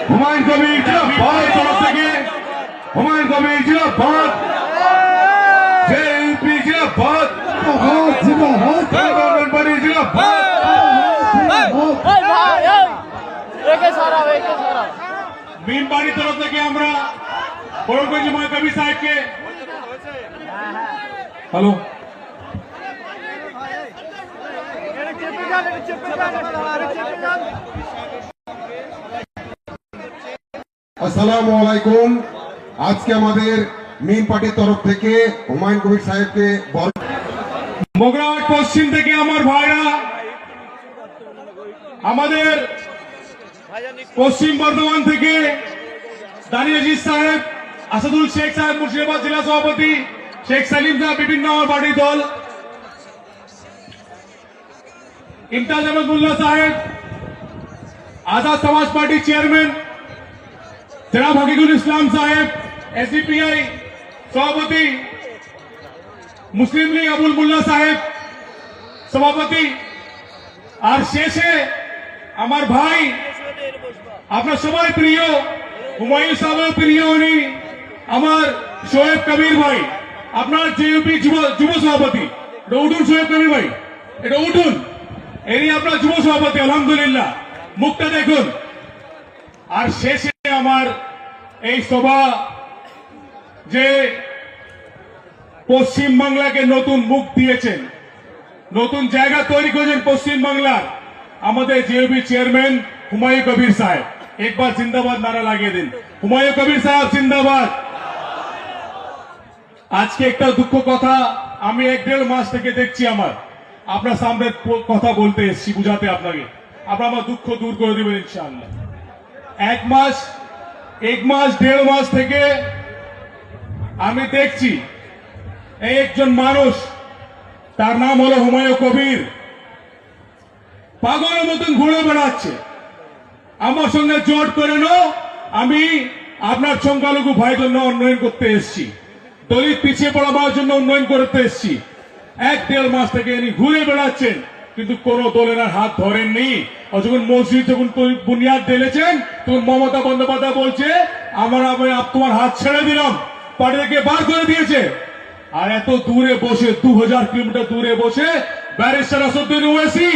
হুমায়ুন কবির জিন্দাবাদ তরফ থেকে হুমায়ুন কবির জিন্দাবাদ, জেএমপি জিন্দাবাদ, গভর্নমেন্ট পার্টি জিন্দাবাদ। মেন পার্টির তরফ থেকে আমরা বরং হুমায়ুন কবির সাহেবকে হ্যালো আসসালামু আলাইকুম। আজকে আমাদের মেন পার্টির তরফ থেকে হুমায়ুন কবির সাহেবকে মোগরাহাট পশ্চিম থেকে আমার ভাইরা, আমাদের পশ্চিম বর্ধমান থেকে দানিয়াজিৎ সাহেব, আসাদুল শেখ সাহেব মুর্শিদাবাদ জেলা সভাপতি, শেখ সালিম সাহেব বিভিন্ন আমার পার্টির দল, ইমতাজ আহমদ মোল্লা সাহেব আজাদ সমাজ পার্টির চেয়ারম্যান, জনাব হাকিকুল ইসলাম সাহেব এসডিপিআই সভাপতি, মুসলিম লীগ আবুল মোল্লা সাহেব সভাপতি, আর শেষে আমার ভাই আপনার সবাই প্রিয় হুমায়ুন সাহেব প্রিয় উনি আমার শোয়েব কবির ভাই, আপনার জেইউপি যুব সভাপতি। এটা উঠুন শোয়েব কবির ভাই, এটা উঠুন, এরই আপনার যুব সভাপতি। আলহামদুলিল্লাহ, মুখটা দেখুন। আর শেষে আমার এই সভা যে পশ্চিম বাংলাকে নতুন মুখ দিয়েছেন, নতুন জায়গা তৈরি করেছেন পশ্চিম বাংলার, আমাদের জেইউপি চেয়ারম্যান হুমায়ুন কবির সাহেব। একবার জিন্দাবাদ নারা লাগিয়ে দিন, হুমায়ুন কবির সাহেব জিন্দাবাদ। আজকে একটা দুঃখ কথা আমি 1-1.5 মাস থেকে দেখছি, আমার আপনার সামনে কথা বলতে এসেছি, বুঝাতে আপনাকে, আপনার আমার দুঃখ দূর করে দেবেন ইনশাআল্লাহ। 1 মাস 1.5 মাস থেকে আমি দেখছি এই একজন মানুষ, তার নাম হলো হুমায়ুন কবির, পাগলের মতন ঘুরে বেড়াচ্ছে। আমার সঙ্গে জোট করে নো, আমি আপনার সংখ্যালঘু ভাই জন্য উন্নয়ন করতে এসেছি, দলিত পিছিয়ে পড়া ভাইয়ের জন্য উন্নয়ন করতে এসেছি। 1-1.5 মাস থেকে ইনি ঘুরে বেড়াচ্ছেন, কিন্তু কোন দলের হাত ধরেননি। যখন মসজিদ যখন বুনিয়াদ ঢেলেছেন, তখন মমতা বন্দ্যোপাধ্যায় বলছে আমি তোমার হাত ছেড়ে দিলাম, পার্টি থেকে বার করে দিয়েছে। আর এত দূরে বসে 2000 কিলোমিটার দূরে বসে ব্যারিস্টার আসাদুদ্দিন ওয়াইসি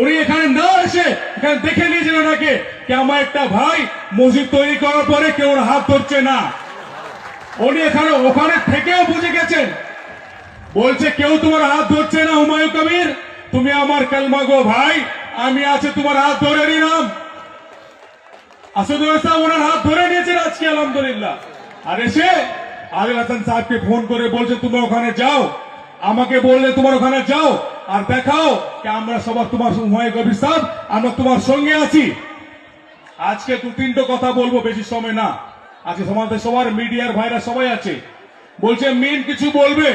উনি এখানে না এসে এখানে দেখে নিয়েছেন ওনাকে কি আমার একটা ভাই মসজিদ তৈরি করার পরে কেউ ওর হাত ধরছে না। উনি এখানে ওখানে থেকেও বুঝে গেছেন, বলছে কেউ তোমার হাত ধরছে না হুমায়ুন কবির, তুমি আমার কালমা গো ভাই, আমি আছে তোমার হাত ধরে নিলাম। আসাদুল সাহেব ওনার হাত ধরে নিয়েছেন আজকে আলহামদুলিল্লাহ। আর এসে আদিল হাসান সাহেবকে ফোন করে বলছে তুমি ওখানে যাও, আমাকে বললে তোমার ওখানে যাও আর দেখাও যে আমরা সবার তোমার হুমায়ুন কবির সাহেব আমরা তোমার সঙ্গে আছি। আজকে 2-3টা কথা বলবো, বেশি সময় না। আজকে সমাজের সবার মিডিয়ার ভাইরা সবাই আছে, বলছে মেন কিছু বলবে,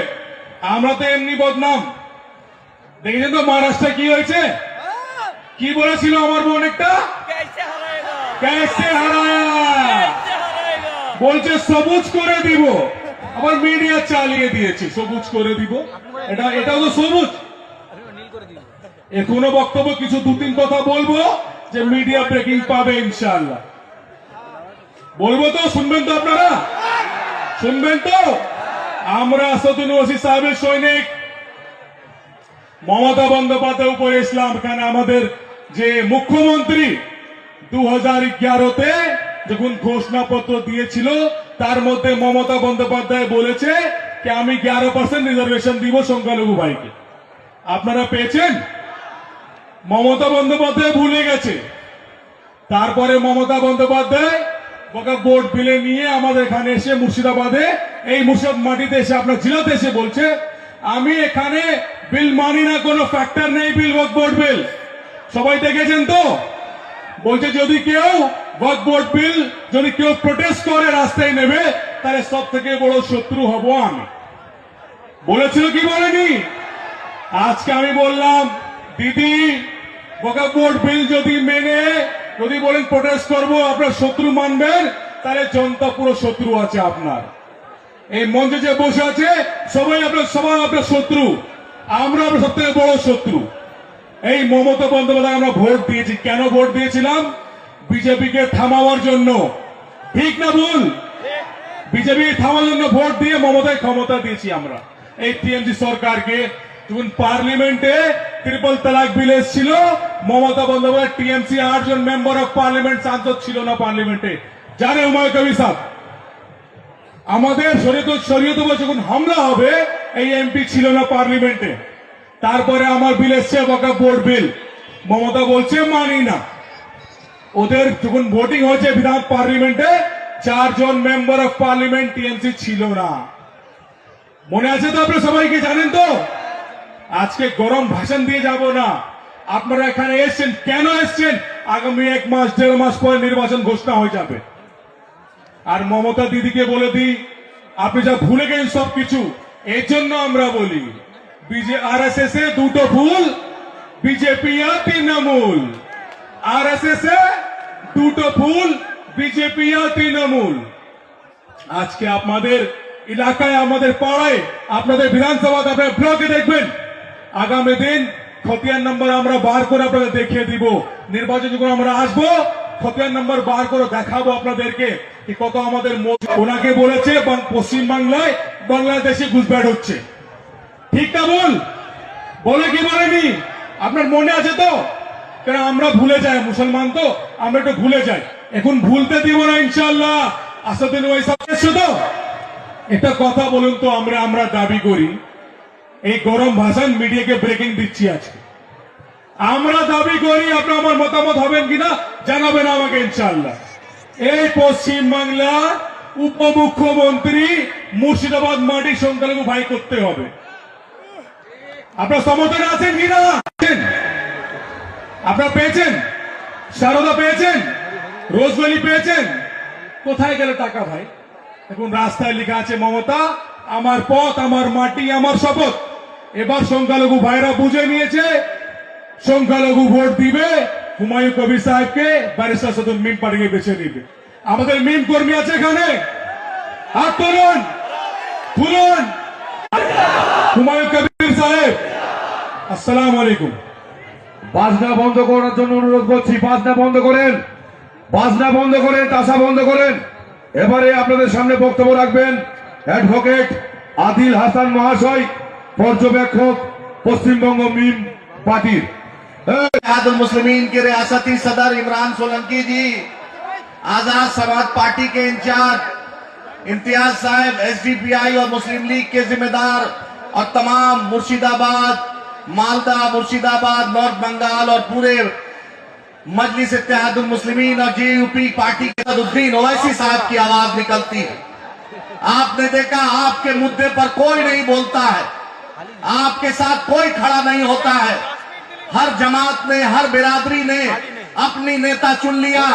আমরা তো এমনি বদনাম। দেখেছেন তো মহারাষ্ট্রে কি হয়েছে, কি বলেছিল আমার বোন একটা, ক্যাসে হারায়া, বলছে সবুজ করে দিব, আবার মিডিয়া চালিয়ে দিয়েছে সবুজ করে দিব। এটাও তো সবুজ। এখনো বক্তব্য কিছু 2-3 কথা বলবো যে মিডিয়া ব্রেকিং পাবে ইনশাআল্লাহ। বলবো তো, শুনবেন তো আপনারা, শুনবেন তো? আমরা আসাদুল ওয়াসি সাহেবের সৈনিক, মমতা বন্দ্যোপাধ্যায় উপরে ইসলাম খান আমাদের যে মুখ্যমন্ত্রী 2011-তে যখন ঘোষণাপত্র দিয়েছিল, তার মধ্যে মমতা বন্দ্যোপাধ্যায় বলেছে যে আমি 11% রিজার্ভেশন দিব সংখ্যালঘু ভাইকে। আপনারা পেয়েছেন? মমতা বন্দ্যোপাধ্যায় ভুলে গেছে। তারপরে মমতা বন্দ্যোপাধ্যায় ভোট বিলে নিয়ে আমাদের এখানে এসে মুর্শিদাবাদে, এই মুর্শিদাবাদ মাটিতে এসে আপনার জেলাতে এসে বলছে আমি এখানে বিল মানি না, কোনো ফ্যাক্টর নেই বিল, ভোট বিল। সবাই দেখেছেন তো? বলছে যদি কেউ ভোট বিল যদি কেউ প্রোটেস্ট করে রাস্তায় নেবে, তাহলে সব থেকে বড় শত্রু হব আমি। বলেছিল কি বলেনি? আজকে আমি বললাম দিদি ভোট বিল যদি মেনে যদি বলেন প্রোটেস্ট করবো, আপনার শত্রু মানবেন, তাহলে জনতা পুরো শত্রু আছে আপনার। এই মঞ্চে যে বসে আছে সবাই আপনার শত্রু, আমরা আপনার সব থেকে বড় শত্রু। এই মমতা বন্দ্যোপাধ্যায় আমরা ভোট দিয়েছি। কেন ভোট দিয়েছিলাম? বিজেপিকে থামাবার জন্য। ঠিক না ভুল? বিজেপি থামার জন্য ভোট দিয়ে মমতায় ক্ষমতা দিয়েছি আমরা। এই টিএমসি সরকারকে যখন পার্লামেন্টে ট্রিপল তালাক বিল এসেছিল, মমতা বন্দ্যোপাধ্যায় টিএমসি 8 জন মেম্বার অফ পার্লামেন্ট সাংসদ ছিল না পার্লামেন্টে। জানে হুমায়ুন কবির সাহেব, আমাদের শরীয়ত যখন হামলা হবে এই এমপি ছিল না পার্লামেন্টে। তারপরে আমার বিল এসছে ওয়াকফ বোর্ড বিল, মমতা বলছে মানি না। ওদের যখন ভোটিং হয়েছে বিধান পার্লামেন্টে 4 জন মেম্বার অফ পার্লামেন্ট টিএমসি ছিল না। মনে আছে তো? আপনারা সবাইকে জানেন তো? আজকে গরম ভাষণ দিয়ে যাব না। আপনারা এখানে এসছেন, কেন এসছেন? আগামী 1 মাস 1.5 মাস পরে নির্বাচন ঘোষণা হয়ে যাবে। আর মমতা দিদিকে বলে দিই, আপনি যা ভুলে গেলেন সবকিছু। এর জন্য আমরা বলি আরএসএস এ 2টো ভুল, বিজেপি আর তৃণমূল। আরএসএস এ 2টো ভুল, বিজেপি আর তৃণমূল। আজকে আপনাদের এলাকায়, আমাদের পাড়ায়, আপনাদের বিধানসভাতে, আপনাদের ব্লকে দেখবেন আগামী দিন খতিয়ান নম্বর আমরা বার করে আপনাদের দেখিয়ে দিব। নির্বাচন যখন আমরা আসবো খতিয়ান নম্বর বার করে দেখাবো আপনাদেরকে কি কত আমাদের। ওনাকে বলেছে পশ্চিম বাংলায় বাংলাদেশে ঘুষব্যাট হচ্ছে। ঠিক না ভুল? বলে কি বলেনি? আপনার মনে আছে তো? কারণ আমরা ভুলে যাই, মুসলমান তো আমরা একটু ভুলে যাই। এখন ভুলতে দিব না ইনশাআল্লাহ। আসাদুদ্দিন ওয়াইসি এসছো তো? এটা কথা বলুন তো। আমরা দাবি করি, এই গরম ভাষণ মিডিয়াকে ব্রেকিং দিচ্ছি আজকে। আমরা দাবি করি, আপনার আমার মতামত হবেন কিনা জানাবেন আমাকে ইনশাআল্লাহ। এই পশ্চিম বাংলার উপমুখ্যমন্ত্রী মুর্শিদাবাদ মাটি সংখ্যালঘু ভাই করতে হবে। আপনার সমর্থনে আছেন কিনা? আপনারা পেয়েছেন? সারদা পেয়েছেন? রোজভ্যালি পেয়েছেন? কোথায় গেল টাকা ভাই? এখন রাস্তায় লেখা আছে মমতা আমার পথ, আমার মাটি, আমার শপথ। এবার সংখ্যালঘু ভাইরা বুঝে নিয়েছে, সংখ্যালঘু ভোট দিবে হুমায়ুন কবির সাহেবকে, ব্যারিস্টার সাদুল মিম পার্টিকে বেছে নিবে। আমাদের মিম কর্মী আছে এখানে, হাত তুলুন, তুলুন। হুমায়ুন কবির সাহেব, আসসালামু আলাইকুম। বাজনা বন্ধ করার জন্য অনুরোধ করছি। বাজনা বন্ধ করেন, বাজনা বন্ধ করেন, তাসা বন্ধ করেন। এবারে আপনাদের সামনে বক্তব্য রাখবেন অ্যাডভোকেট আদিল হাসান মহাশয়, পর্যবেক্ষক পশ্চিমবঙ্গ মিম পার্টির। इत्तेहादुल मुस्लिमीन के रियासती सदर इमरान सोलंकी जी, आजाद समाज पार्टी के इंचार्ज इम्तियाज साहब, एसडीपीआई और मुस्लिम लीग के जिम्मेदार, और तमाम मुर्शिदाबाद, मालदा, मुर्शिदाबाद, नॉर्थ बंगाल और पूरे मजलिस इत्तेहादुल मुस्लिमीन और जेयूपी पार्टी के असदुद्दीन ओवैसी साहब की आवाज निकलती है। आपने देखा आपके मुद्दे पर कोई नहीं बोलता है, आपके साथ कोई खड़ा नहीं होता है। हर जमात ने, हर बिरादरी ने अपनी नेता चुन लिया,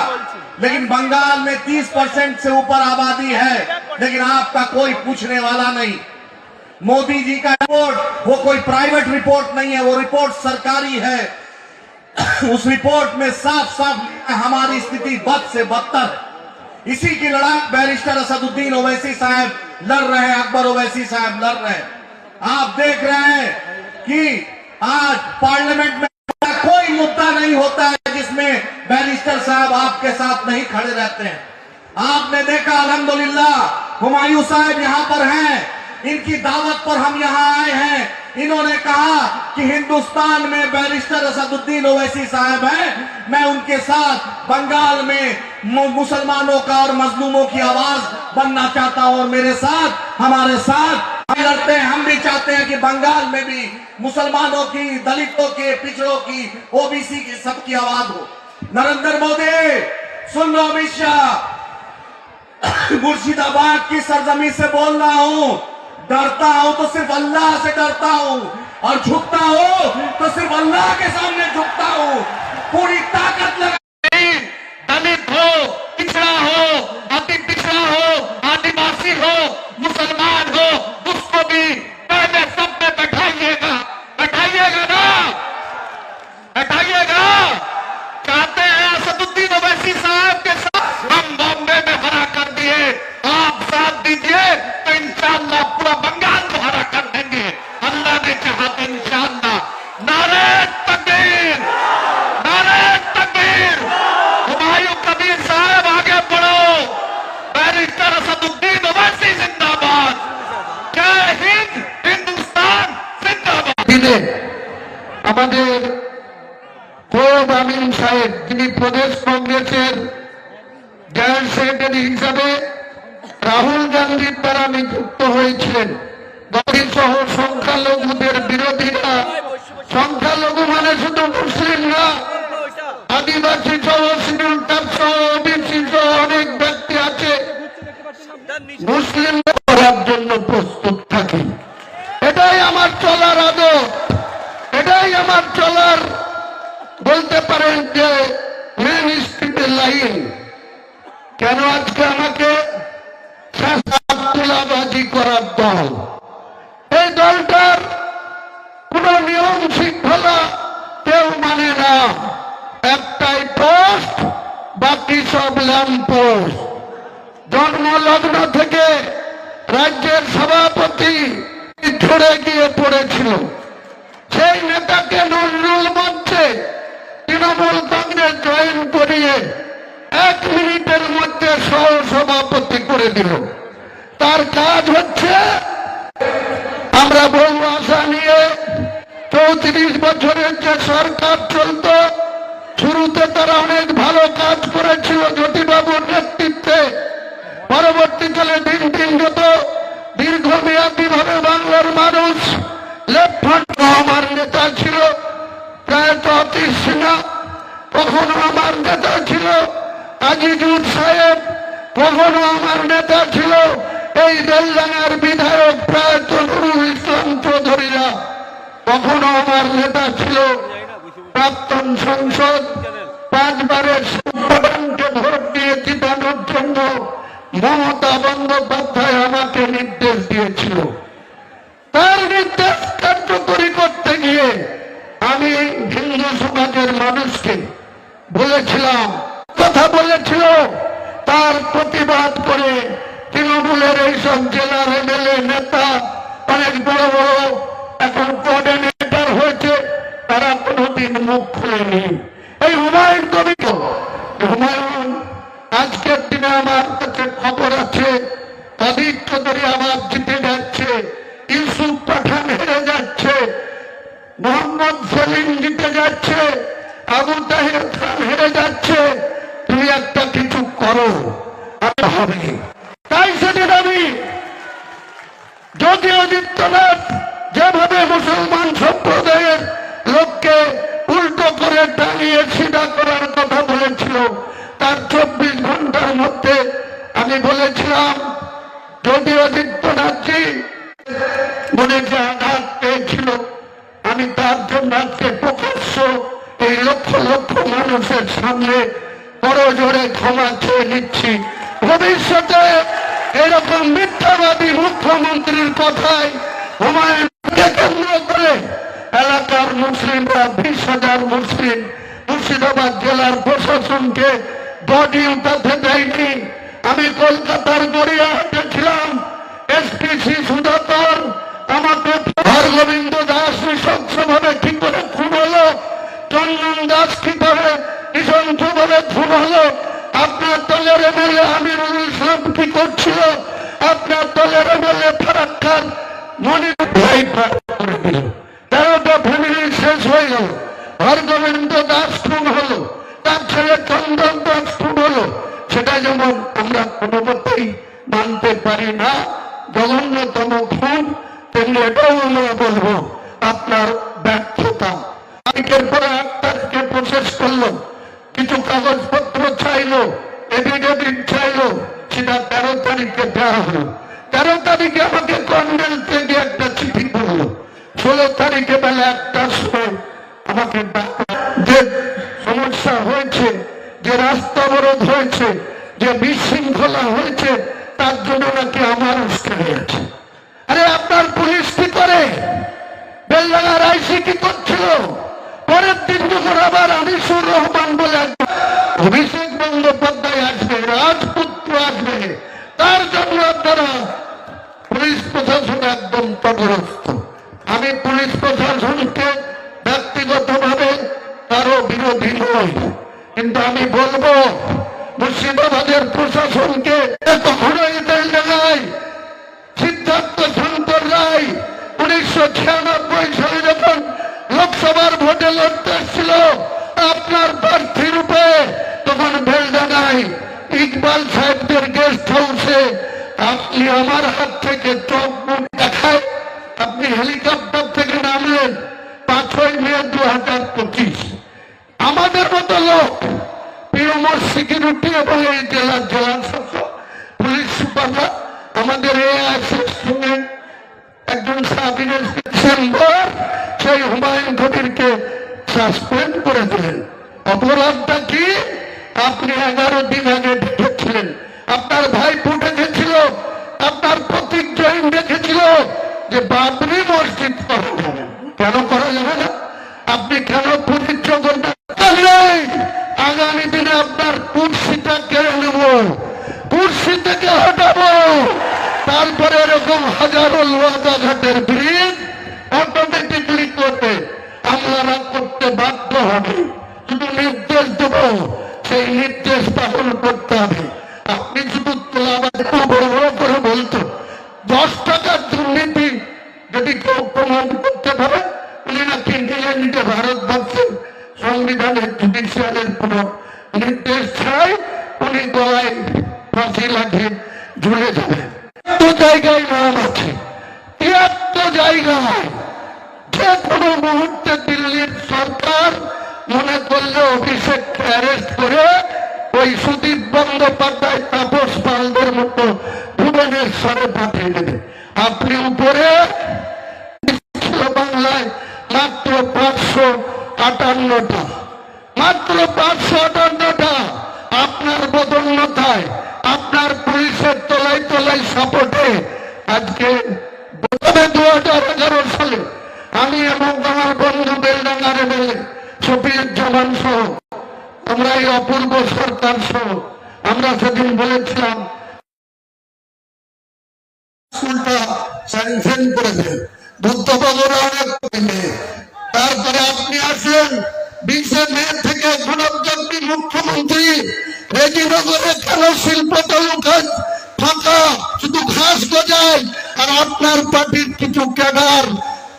लेकिन बंगाल में 30% से ऊपर आबादी है, लेकिन आपका कोई पूछने वाला नहीं। मोदी जी का रिपोर्ट वो कोई प्राइवेट रिपोर्ट नहीं है, वो रिपोर्ट सरकारी है। उस रिपोर्ट में साफ साफ हमारी स्थिति बद से बदतर है। इसी की लड़ाई बैरिस्टर असदुद्दीन ओवैसी साहब लड़ रहे हैं, अकबर ओवैसी साहब लड़ रहे हैं। आप देख रहे हैं कि आज पार्लियामेंट में कोई मुद्दा नहीं होता है जिसमें बैरिस्टर साहब आपके साथ नहीं खड़े रहते हैं। आपने देखा अल्हम्दुलिल्लाह हुमायूं साहब यहां पर हैं, इनकी दावत पर हम यहां आए हैं। इन्होंने कहा कि हिंदुस्तान में बैरिस्टर असदुद्दीन ओवैसी साहब हैं, मैं उनके साथ बंगाल में मुसलमानों का और मजलूमों की आवाज बनना चाहता हूं, और मेरे साथ, हमारे साथ हम लड़ते हैं। हम भी चाहते हैं कि बंगाल में भी मुसलमानों की, दलितों के, पिछड़ों की, ओबीसी की, सबकी आवाज हो। नरेंद्र मोदी सुन लो, अमित शाह, मुर्शिदाबाद की सरजमी से बोल रहा हूं, डरता हूं तो सिर्फ अल्लाह से डरता हूं, और झुकता हूं तो सिर्फ अल्लाह के सामने झुकता हूं। पूरी ताकत लगा, दलित हो, पिछड़ा हो, अति पिछड़ा हो, आदिवासी हो, मुसलमान हो, उसको भी पहले सब में बैठाइएगा, बैठाइएगा ना, बैठाइएगा। चाहते हैं असदुद्दीन ओवैसी साहब के साथ हम बॉम्बे में हरा कर दिए, आप साथ दीजिए तो इंशाअल्लाह पूरा बंगाल को हरा कर देंगे। अल्लाह ने चाहा तो इंशाअल्लाह। नारे तकबीर, আমাদের তৈয়ব আমিন সাহেব, যিনি প্রদেশ কংগ্রেসের জয়েন্ট সেক্রেটারি হিসাবে রাহুল গান্ধীর দ্বারা নিযুক্ত হয়েছিলেন। গান্ধী সহ সংখ্যালঘুদের বিরোধীরা, সংখ্যালঘু মানে শুধু মুসলিমরা, আদিবাসী সহ শিডিউল কাস্ট সহ ওবিসি সহ অনেক ব্যক্তি আছে, মুসলিম করার জন্য প্রস্তুত থাকি। এটাই আমার চলার আদত, এটাই আমার চলার বলতে পারেন যে মেন স্ট্রিটের লাইন। কেন আজকে আমাকে তুলাবাজি করার দল? এই দলটার কোন নিয়ম শৃঙ্খলা কেউ মানে না। একটাই পোস্ট, বাকি সব ল্যাম্প পোস্ট। জন্মলগ্ন থেকে রাজ্যের সভাপতি ঝরে গিয়ে পড়েছিল, সেই নেতাকে নজরুল মঞ্চে তৃণমূল কংগ্রেস জয়েন করিয়ে 1 মিনিটের মধ্যে সহ সভাপতি করে দিল। তার কাজ হচ্ছে, আমরা বহু আশা নিয়ে 34 বছরের যে সরকার চলত, শুরুতে তারা অনেক ভালো কাজ করেছিল জ্যোতিবাবুর নেতৃত্বে। পরবর্তীকালে দিন দিন যত দীর্ঘমেয়াদী ভাবে বাংলার মানুষ, লেফট আমার নেতা ছিল প্রয়াত অতীশ সিনহা, কখনো আমার নেতা ছিল আজিজুর সাহেব, কখনো আমার নেতা ছিল এই বেলডাঙ্গার বিধায়ক প্রয়াত নুরুল ইসলাম চৌধুরীরা, কখনো আমার নেতা ছিল প্রাক্তন সংসদ 5 বারের সুপ্রধানকে ভোট দিয়ে জিতানোর জন্য মমতা বন্দ্যোপাধ্যায় আমাকে নির্দেশ দিয়েছিল। তার নির্দেশ কার্যকরী করতে গিয়ে আমি হিন্দু সমাজের মানুষকে বলেছিলাম, কথা বলেছিল, তার প্রতিবাদ করে তৃণমূলের এইসব জেলার এমএলএ নেতা, অনেক বড় বড় এখন কোঅর্ডিনেটর হয়েছে, তারা কোনোদিন মুখ খুলেনি। এই হুমায়ুন কবির, হুমায়ুন আজকের দিনে আমার কাছে খবর আছে অদিত চৌধুরী আবার জিতে যাচ্ছে, ইউসুফ পাঠান হেরে যাচ্ছে, মোহাম্মদ সেলিম জিতে যাচ্ছে, আবু তাহের খান হেরে যাচ্ছে। তুমি একটা কিছু করো, হবে। তাই সেদিন আমি যোগী আদিত্যনাথ যেভাবে মুসলমান সম্প্রদায়ের লোককে উল্টো করে টানিয়ে সিধা করার কথা বলেছিল, তার 24 ঘন্টার মধ্যে আমি বলেছিলাম, যোগী আদিত্যনাথজি মনে যে আঘাত পেয়েছিল, আমি তার জন্য আজকে প্রকাশ্য এই লক্ষ লক্ষ মানুষের সামনে বড় জোরে ক্ষমা চেয়ে নিচ্ছি। ভবিষ্যতে এরকম মিথ্যাবাদী মুখ্যমন্ত্রীর কথায় হুমায়ুনকে কেন্দ্র করে এলাকার মুসলিমরা 20,000 মুসলিম মুর্শিদাবাদ জেলার প্রশাসনকে বডি উঠাতে দেয়নি। আমি কলকাতার গড়িয়াহাটে ছিলাম, এসপিসি সুধাকর আমাকে হরগোবিন্দ দাস নৃশংসভাবে কি করে খুন হলো, চন্দন দাস কি করে নৃশংসভাবে খুন হলো, আপনার দলের এমএলএ আমিরুল ইসলাম কি করছিল, আপনার দলের এমএলএ ফারাক খান মনির করে দিল, 13টা ফ্যামিলি শেষ হয়ে গেল। হরগোবিন্দ দাস খুন হলো, তার ছেলে চন্দন দাস খুন হলো। সেটা যেমন আমরা কোনো মতেই মানতে পারি না, জঘন্যতম খুন, তেমনি এটাও আমরা বলবো আপনার ব্যর্থতা। তারিখের পরে 8 তারিখে প্রসেস করলো, কিছু কাগজপত্র চাইলো, এফিডেভিট চাইলো, সেটা 13 তারিখে দেওয়া হলো। 13 তারিখে আমাকে কর্নেল থেকে একটা চিঠি করলো, 16 তারিখে বেলা 1টার সময় আমাকে যে সমস্যা হয়েছে, যে রাস্তা অবরোধ হয়েছে, যে বিশৃঙ্খলা হয়েছে, তার জন্য নাকি আমার উস্কানি আছে। আরে আপনার পুলিশ কি করে, বেলডাঙ্গার আইসি কি করছিল? পরের দিন যখন আবার আনিসুর রহমান বলে অভিষেক বন্দ্যোপাধ্যায় আসবে, রাজপুত্র আসবে, তার জন্য আপনারা পুলিশ প্রশাসন একদম তটস্থ। আমি পুলিশ প্রশাসনকে ব্যক্তিগতভাবে কারো বিরোধী নই, কিন্তু আমি বলবো মুর্শিদাবাদের প্রশাসনকে কখনোই বেলডাঙ্গায় সিদ্ধার্থ শঙ্কর রায় 1996 সালে যখন লোকসভার ভোটে লড়তে এসেছিল আপনার প্রার্থী রূপে, তখন বেলডাঙ্গায় ইকবাল সাহেবদের গেস্ট হাউসে আপনি আমার হাত থেকে চোখ মুখ দেখায় আপনি হেলিকপ্টার থেকে নামলেন 5ই মে 2025। আমাদের মতো লোক পিএমও সিকিউরিটি এবং এই জেলার শাসক পুলিশ সুপাররা আমাদের সঙ্গে একজন সাব ইন্সপেক্টর সেই হুমায়ুন কবিরকে সাসপেন্ড করে দিলেন। অপরাধটা কি? আপনি 11 দিন আগে দেখেছিলেন, আপনার ভাই ফুটে গেছিল, আপনার প্রতীক জৈন দেখেছিল যে বাবরি মসজিদ করা যাবে। কেন করা যাবে না? আপনি কেন পবিত্র করবেন? আগামী দিনে আপনার কুর্সিটা কেড়ে নেব, কুর্সি থেকে হটাবো, তারপরে এরকম হাজারো লোহাঘাটের ব্রিজ অটোমেটিকলি করবে, আমলারা করতে বাধ্য হবে। শুধু নির্দেশ দেব, সেই নির্দেশ পালন করতে হবে। আপনি শুধু বড় বড় করে বলতো 10 টাকার দুর্নীতি যদি কেউ প্রমাণ করতে পারে, উনি নাকি নিজে ভারতবর্ষের সংবিধানের জুডিশিয়ালের কোন নির্দেশ ছাড়াই উনি গলায় ফাঁসি লাগিয়ে ঝুলে যাবেন। এত জায়গায় নাম আছে, 73 জায়গায় যে কোনো মুহূর্তে দিল্লির সরকার মনে করলে অভিষেককে অ্যারেস্ট করে ওই সুদীপ বন্দ্যোপাধ্যায়, তাপস পালদের মতো ভুবনেশ্বরে পাঠিয়ে দেবে। আপনি উপরে বাংলায় মাত্র 558টা, মাত্র 558টা আপনার বদন্যতায়, আপনার পুলিশের তলায় তলায় সাপোর্টে আজকে 2011 সালে আমি এবং আমার বন্ধু বেলডাঙ্গার এমএলএ শফিউজ্জামান সহ আমরা এই অপূর্ব সরকার সহ আমরা সেদিন বলেছিলাম স্কুলটা স্যাংশন করে দেন, বুদ্ধবাবুরা অনেক কমে। তারপরে আপনি আসেন 20 মে থেকে এখন আপনি মুখ্যমন্ত্রী, রেজিনগরে কেন শিল্পটা ফাঁকা, শুধু ঘাস গজায়, আর আপনার পার্টির কিছু ক্যাডার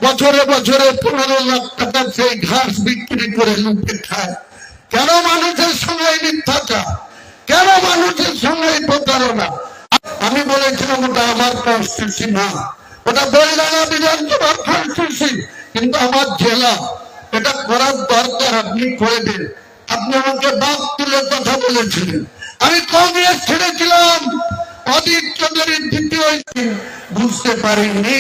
বছরে বছরে 15 লাখ টাকা সেই ঘাস বিক্রি করে লুটে খায়। কেন মানুষের সঙ্গে মিথ্যাচার, কেন মানুষের সঙ্গে প্রতারণা? আমি বলেছিলাম ওটা আমার কনস্টিটিউশন না, ওটা বেলডাঙ্গা বিধানসভার কনস্টিটিউশন, কিন্তু আমার জেলা, এটা করার দরকার, আপনি করে দেন। আপনি আমাকে বাদ তুলে কথা বলেছিলেন, আমি কংগ্রেস ছেড়েছিলাম, অজিত চৌধুরীর দ্বিতীয় বুঝতে পারিনি।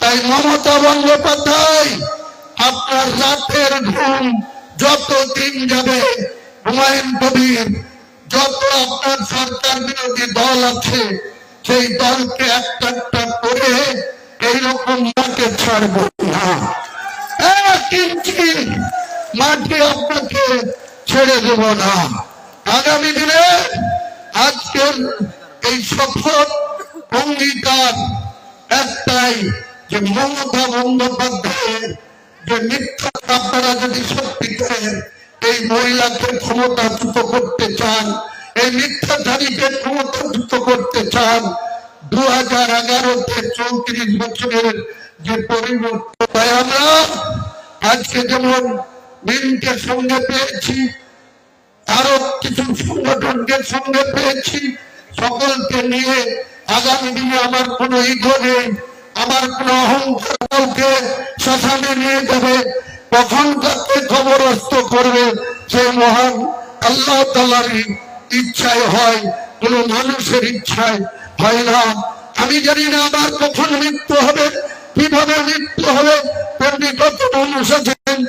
তাই মমতা বন্দ্যোপাধ্যায়, আপনার রাতের ঘুম যত দিন যাবে, হুমায়ুন কবির, যত আপনার সরকার বিরোধী দল আছে, সেই দলকে একটা একটা করে এইরকম মাঠে ছাড়ব না, 1 ইঞ্চি মাটি আপনাকে ছেড়ে দেব না। আগামী দিনে আজকের এই শপথ অঙ্গীকার একটাই, যে মমতা বন্দ্যোপাধ্যায়ের যে মিথ্যা, আপনারা যদি সত্যি করেন এই মহিলাকে ক্ষমতাচ্যুত করতে চান, এই মিথ্যাচারীকে ক্ষমতাচ্যুত করতে চান, 2011-তে 34 বছরের যে পরিবর্তন, তাই আমরা আজকে যেমন মিনকে সঙ্গে পেয়েছি, আরো কিছু সংগঠনকে সঙ্গে পেয়েছি, সকলকে নিয়ে আগামী দিনে আমার কোনো ইগো নেই, আমার কোনো অহংকার কাউকে শ্মশানে নিয়ে যাবে, কখন কাকে খবরস্থ করবে সেই মহান আল্লাহ তাআলারই ইচ্ছায় হয়, কোন মানুষের ইচ্ছায় হয় না। আমি জানি না আমার কখন মৃত্যু হবে, কিভাবে মৃত্যু হবে, তেমনি কত মানুষ আছেন